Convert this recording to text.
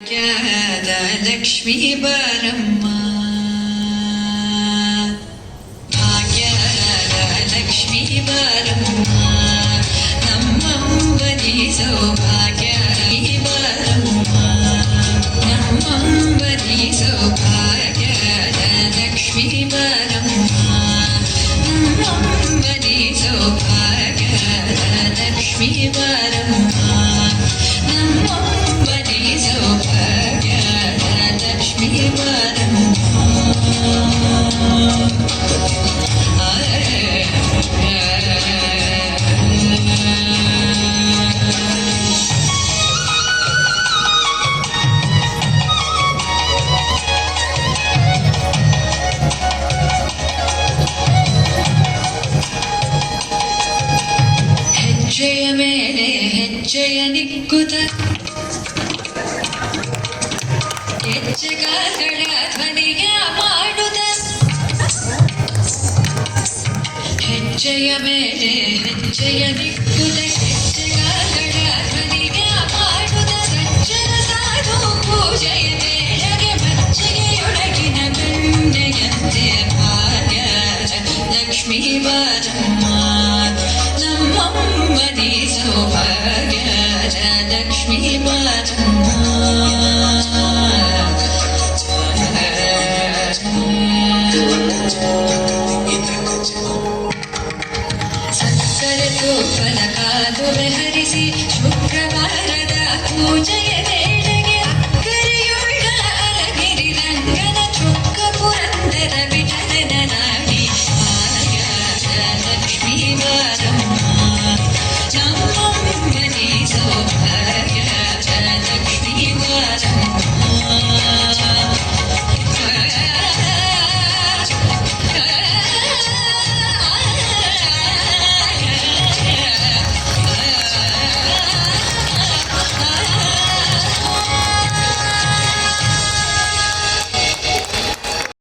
ಭಾಗ್ಯದ ಲಕ್ಷ್ಮೀ ಬಾರಮ್ಮ, ಭಾಗ್ಯದ ಲಕ್ಷ್ಮೀ ಬಾರಮ್ಮ, ನಮ್ಮಂಬನಿ ಸೌಭಾಗ್ಯ ಬಾರಮ್ಮ, ನಮ್ಮಂಬನಿ ಸೌಭಾಗ್ಯದ ಲಕ್ಷ್ಮೀ ಬಾರಮ್ಮ, ನಮ್ಮಂಬನಿ ಸೌಭಾಗ್ಯದ ಲಕ್ಷ್ಮೀ ಬಾರಮ್ಮ, ನಮ್ಮಂಬನಿ ಸೌಭಾಗ್ಯದ ಲಕ್ಷ್ಮೀ ಬಾರಮ್ಮ. ಹೆಜ್ಜೆಯ ಮೇಲೆ ಹೆಜ್ಜೆಯ ನಿಕ್ಕುತ್ತ ಹೆಜ್ಜೆಗಳ ಧ್ವನಿಯ ಮಾಡುತ್ತ, ಹೆಜ್ಜೆಯ ಮೇಲೆ ಹೆಜ್ಜೆಯ ನಿಕ್ಕುತ್ತ